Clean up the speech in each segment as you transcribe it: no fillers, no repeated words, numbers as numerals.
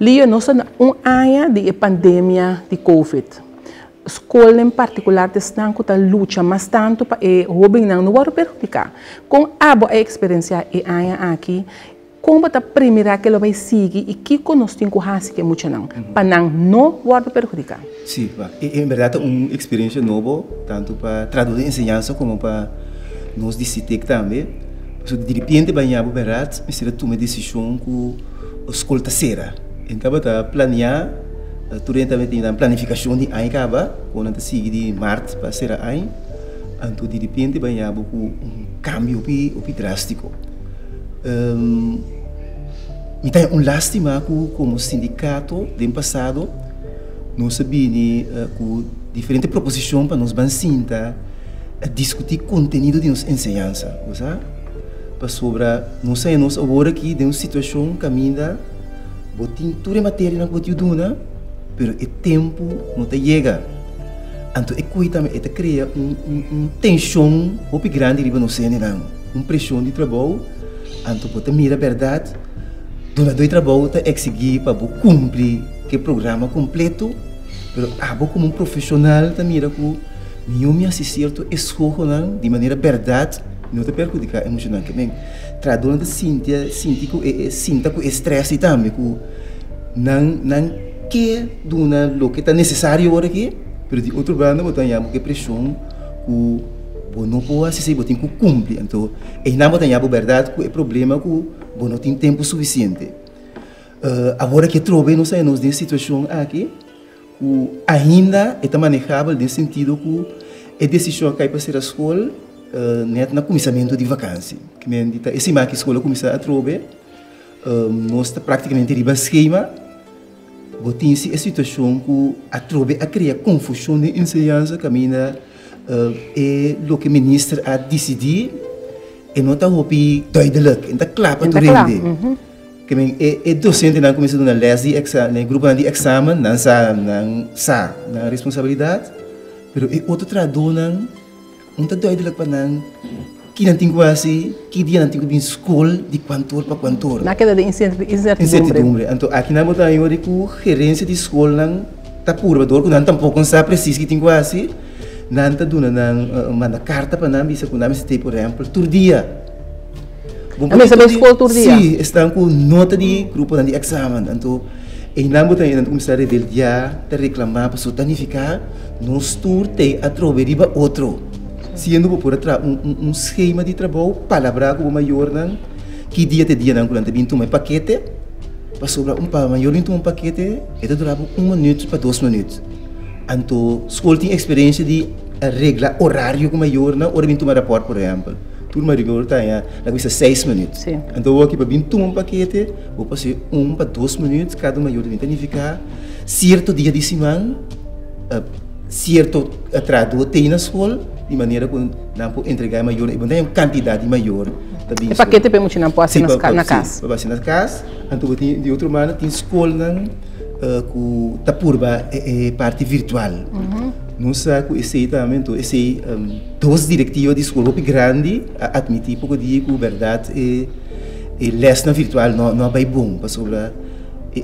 Lío nós um ano de pandemia de Covid. Escola em particular estão com a luta mas tanto para o bem não vai perjudicar. Com a experiência e a aqui como a primeira que ela vai seguir e que nós temos que é muito não para não vai perjudicar. Sim, em verdade uma experiência nova tanto para traduzir ensinança como para nós decidir também. De repente banhar o barato, mas será tomar decisão com a escola terceira. Então para planear turente também tem uma planificação de ano acaba, quando a gente de março para ser ano, então de repente vai haver um cambio drástico. Me tem lástima como sindicato do passado, nós sabíamos com diferentes proposições para nos bansinta discutir conteúdo de nossa ensinança, sabe? Para sobre nós agora aqui de uma situação caminha, botin toda a matéria na cotidiana, pero o tempo não te chega. Então, também cria uma tensão muito grande riba no cena, uma pressão de trabalho. Então, você mira a verdade, durante o trabalho, você exigir para cumprir o programa completo, pero como um profissional, você mira que eu me assisto esforço de maneira verdade, não te perjudicar emocionalmente. Traduzir sinta com estresse também, que não que duna lo que está necessário agora aqui, mas de outro lado botar que pressão que não pode assistir, botar que cumpre. Então, não botar a verdade que é problema que não tem tempo suficiente. Agora que trove não sei nessa situação aqui, que ainda é manejável nesse sentido que a decisão que para ser a escola net na começamento de vacância. Que me dita esse que a escola começa a trove, nós está praticamente riba esquema. Botinha a situação que a criar confusão de ensinança caminha é o que o ministro a decidir e não está hopi duidelijk, não está claro para tudo. Que é docente não começa a ler de exame, grupo de exame, não sa na responsabilidade, mas é outro traduz não está duidelijk para não que não tem quase, que dia não tem que escola de quantor para quantor. Na queda de incertidumbre. Então, aqui na botar eu que a gerência de escola não está pura, que não tampouco sabe preciso que tem quase, não está dando manda carta para não bisa que não se tem por exemplo, todo dia. Mas sabe escola todo dia? Sim, estão com nota de grupo de exame, então e não botar eu começar a rebeldia, a reclamar para sotanificar, nós tour tem a trover outro. Sendo por um esquema de trabalho, palavra como maior, que dia te dia não quando bintu um paquete, para sobrar maior bintu paquete, e durava 1 minuto para 2 minutos. Então, escola tem experiência de regra horário como maior, não, hora bintu rapport, por exemplo. Turma rigor tá na coisa 6 minutos. Então, aqui para bintu paquete, vou passar 1 para 2 minutos, cada maior de planificar certo dia de semana, certo traduz tem na escola, de maneira que não pode entregar maior, e tem uma quantidade maior. E paquete para muito não pode ser na casa. Para ser na casa, então de outra maneira tem escola que está por parte virtual. Não sei que esse também, esse duas diretivas de escola grande admitir pouco dia que verdade é lesson virtual não é bom para sobre a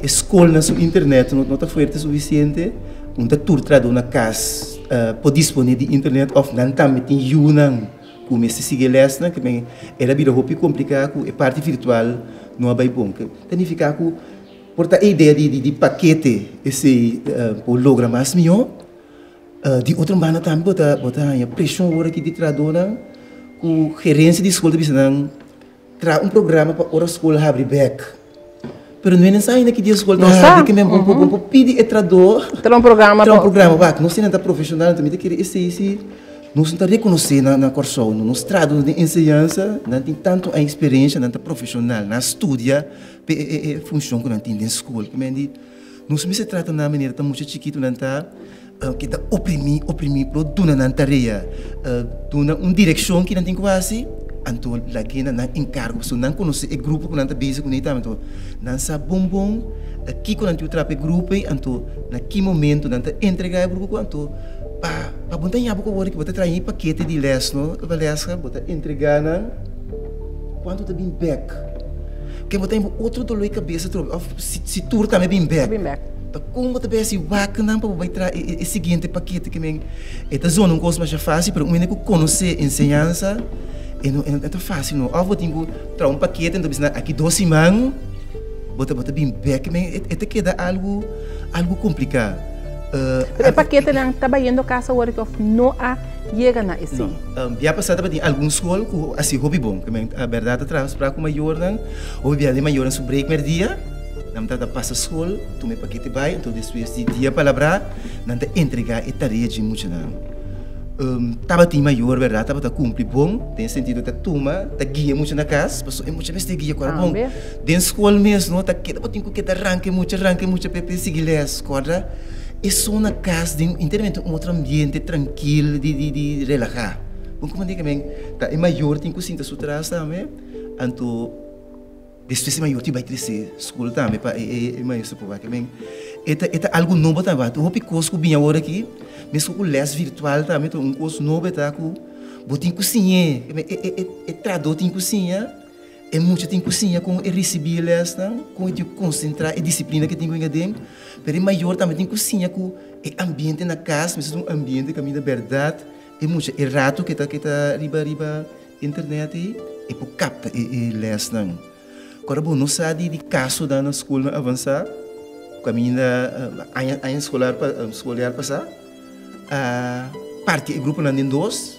escola na sua internet não está forte o suficiente, não está turtrado na casa pode dispor de internet of não também tem junang como esse sigue lesson que bem era bira hopi complicado a parte virtual não é bom que significa que porta a ideia de paquete esse por logra mais melhor de outra maneira também botar a pressão agora aqui de tradona que gerência de escola de não tra programa para a escola abrir back. Pero não é necessário que a escola não que mesmo um pedir trador. Ter um programa back. Não se não está profissional também tem que esse não se está reconhecer na corção, não se traduz de ensinança, não tem tanto a experiência, não está profissional, não estudia a função que não tem na escola. Não se trata na maneira tão muito chiquito não está que está oprimir para dona na tarefa, dona uma direção que não tem quase. Então, lagi na encargo, so não conhece o grupo que não está busy com ele, então não sabe bom, aqui quando tu trape grupo, então naquele momento não está entregar o grupo, então para botar em água que botar trair paquete de lesson, para lesson, botar entregar na quando está bem back, que botar outro dolor de cabeça, se tur também bem back. Bem back. Como também se vaca não para vai trazer o seguinte paquete que me esta zona não coisa mais fácil, mas o menino que conhecer ensinança não é tão fácil não. Eu vou ter trazer paquete então bisa aqui 12 mãos, bota bem back, mas é queda algo complicado. O paquete não está indo casa agora que não há chega na esse. Já passado para alguns escola que assim hobby bom, que a verdade atrás para com maior não, ou bem de maior no break mer dia, não tá passa escola, tu me paquete vai, então depois de dia palavra, não tá entregar e tarefa de muito não. Tava tem maior verdade, tava tá cumprir bom, tem sentido tá toma, tá guia muito na casa, passou é muito mais guia qual bom. Dentro escola mesmo, não tá queda para tem que arranque muito pepe seguir les, corda. É só na casa de um outro ambiente tranquilo de relaxar. Como digo também, tá é maior tem que sentir sua trás também, então depois é maior tem vai crescer escola também para é maior se pode também. Eta algo novo também. Tu hopi coisa que bem agora aqui, mesmo com les virtual também, tu coisa novo tá com botin cozinha, é trador tem cozinha. É muito tem cozinha com receber les não, com de concentrar a disciplina que tem com dentro. Pero maior também tem cozinha com o ambiente na casa, mas um ambiente que a minha verdade é muito é rato que tá riba internet e por capta e les não. Agora bom, não sabe de caso da na escola avançar, com a minha a escolar passar, parte do grupo não tem dois.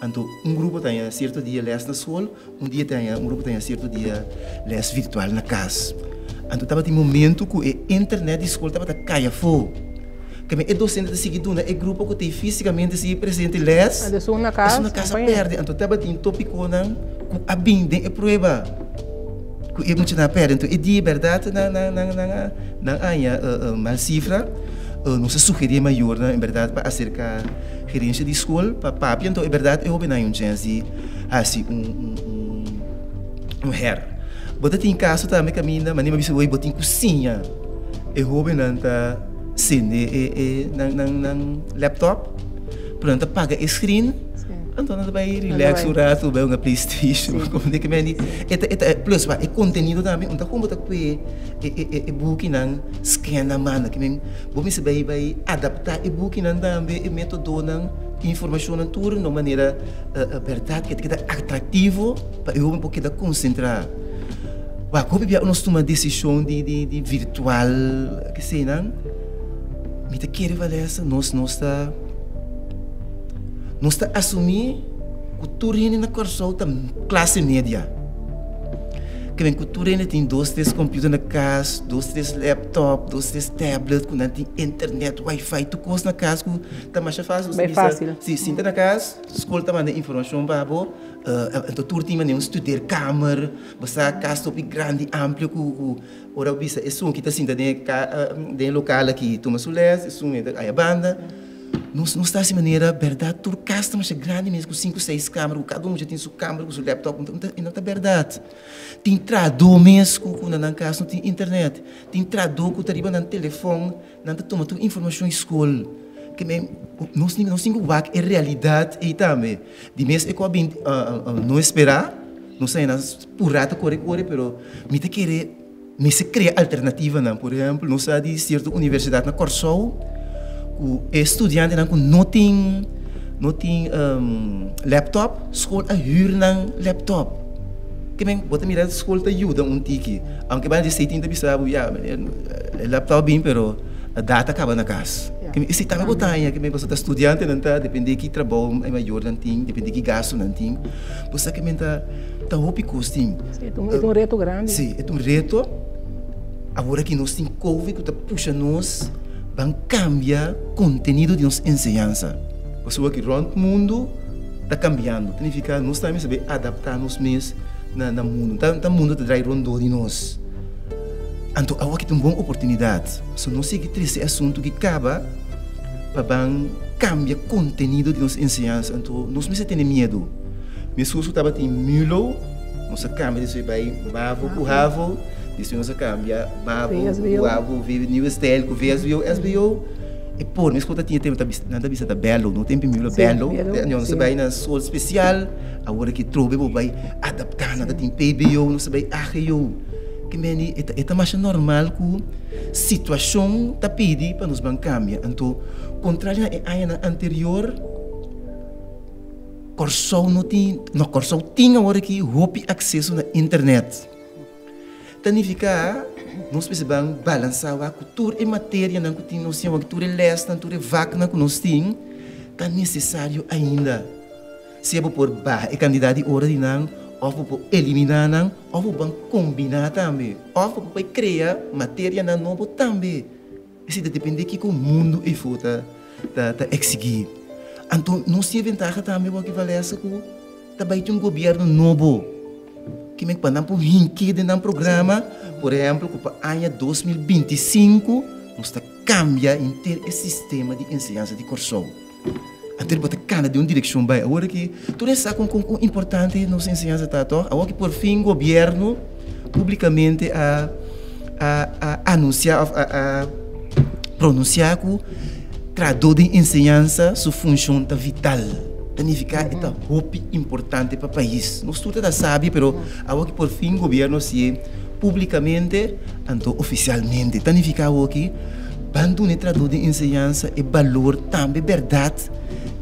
Então, grupo tem certo dia les na escola, dia tem grupo tem certo dia les virtual na casa. Então, estava em momento que a internet da escola estava caia fogo. Que é docente de seguidor, é grupo que tem fisicamente se presente les. De sua na casa perde. Então, estava em tópico não, que a binde é prova. Que é muito na perde. Então, é de verdade na mal cifra. Não se sugerir maior, em verdade, para acercar gerência de escola, para papi, então, é verdade, eu não um chance, assim, hair. Bota tem caso também, caminha, mas nem me sabe, bota em cozinha. Eu não tá cine nang laptop, pronto, paga a screen. Então, não vai relax o rato, vai uma PlayStation, como de que me plus é conteúdo também, então como tá que é book não scan na mão, que me vou me saber vai adaptar e book não também e método não informação na tour de maneira verdade que é atrativo para eu um pouquinho concentrar. Bah, como é nós tomamos decisão de virtual que sei não, me te querer valer essa nós está assumir que o turine na corção da classe média. Que o turine tem 2, 3 computadores na casa, 2, 3 laptops, 2, 3 tablets, que não tem internet, Wi-Fi, tu coisa na casa, que está mais fácil. Bem fácil. Sim, senta na casa, escola está mandando informação para você, então tu tem um estudar câmera, você a casa top grande, amplo, que ora bisa, é som que está senta de local aqui, toma sulés, é som é a banda. Não está dessa maneira, verdade, tu casa mas é grande mesmo, com 5, 6 câmeras, cada um já tem sua câmera, com seu laptop, não está verdade. Tem trador mesmo, quando na casa não tem internet. Tem trador que está no telefone, não está tomando informação em escola. Que nós temos que é realidade e também. De mesmo é que não esperar, não sei, por rata corre, mas me te querer, me se cria alternativa, não, por exemplo, não sei de certa universidade na Corsol, o estudante não tem laptop, escola a hyr laptop. Que bem, bota mirar escola te ajuda tiki. Aunque vai dizer tem que saber, laptop bem, pero a data acaba na casa. Que se também botar que bem você estudante não tá, depende que trabalho é maior não tem, depende que gasto não tem. Você que bem tá hopi costing. É um reto grande. Sim, é um reto. Agora que nós tem Covid, que tá puxa nós vão cambiar o conteúdo de nossa ensinança. A pessoa que rond o mundo está cambiando. Significa nós também saber adaptar-nos mesmo no mundo. O mundo está rondando de nós. Então, agora que tem uma boa oportunidade. Se nós seguimos esse assunto que acaba, para cambiar o conteúdo de nossa ensinança. Então, nós não temos medo. Mesmo se estava em Milo, nossa câmera vai bavo, curravo. Isso não se cambia, o vive new style, o SBO, e por mesmo quando tinha tempo nada bisa da belo, não tem belo, não se vai na sol especial, agora que trobe vai adaptar, nada tem PBO, não se vai arreio, que meni é mais normal que situação tá pedi para nos cambiar. Então, contrário a ano anterior, Corsol não tinha agora que roupa acesso na internet. Significa nós precisamos balançar a cultura e matéria na que nós temos, a cultura leste, a cultura vaca na que nós temos, é necessário ainda. Se é por e candidato de hora de não, ou por eliminar não, ou por combinar também, ou por criar matéria na novo também. Isso depende de que o mundo é feito da exigir. Então, nós temos vantagem também o que vale essa que também tem governo novo que me quando por hinque de um programa, por exemplo, para o ano 2025, nós está cambia inteiro o sistema de ensino de Corsol. Então, bota cana de uma direção vai. Agora que tudo isso com importante nos ensinança tato, agora que por fim o governo publicamente a anunciar a pronunciar que traduz de ensinança sua função vital. Significa é roupa importante para o país. Nós todos sabemos, mas agora que por fim o governo se publicamente, então oficialmente, significa que quando o traduz de ensinança é valor também verdade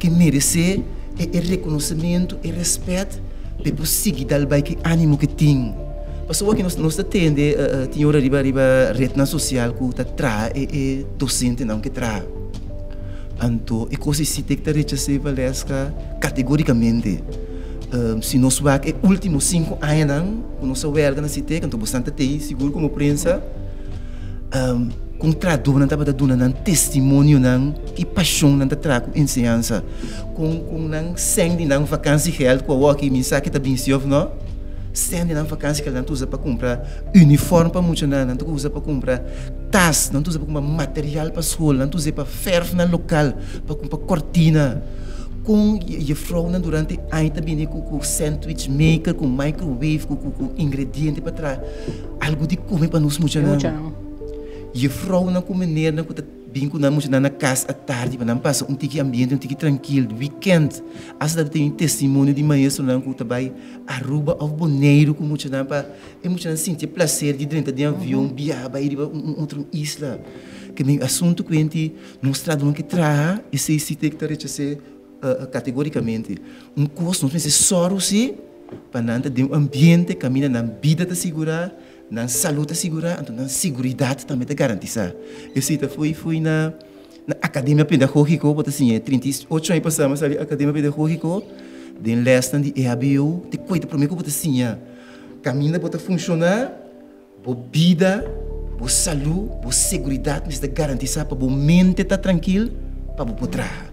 que merece é reconhecimento e respeito para seguir dalbai que ânimo que tem. Pastor que nós atende tinha hora riba rede social que traz é docente não que traz. Então, é coisa que tem que receber categoricamente. Se nós vamos é últimos 5 anos, nós verga na cidade, então bastante tem seguro como prensa, com traduz não estava dando testemunho não que paixão não trago ensinança, com não sangue não vacância real com o que mensagem que tá bem se não sangue não vacância que não usa para comprar uniforme para muitos não usa para comprar tas, não usa para comprar material para escola, não usa para ferro na local, para comprar cortina. Com a frau durante aí também com sandwich maker, com microwave, com ingredientes para trás, algo de comer para nós muitos não. E a frau não come nem não que bem com nós na casa à tarde para não passar tique ambiente, tique tranquilo, weekend, às tem testemunho de maestro não que também Aruba ou Bonaire com muitos não para é muitos não sentir prazer de dentro de avião, viajar ir para outra isla, que meio assunto que a gente nos traduz que traz esse sítio que está receber categoricamente curso não precisa só se para não ter um ambiente caminha na vida te segurar na saúde te segurar então na segurança também te garantizar esse foi na academia pedagógica bota assim 38 anos passamos ali academia pedagógica de leste de EABU te cuida para mim que bota assim caminha bota funcionar boa vida boa saúde boa segurança me garantizar para boa mente tá tranquilo para boa trabalhar.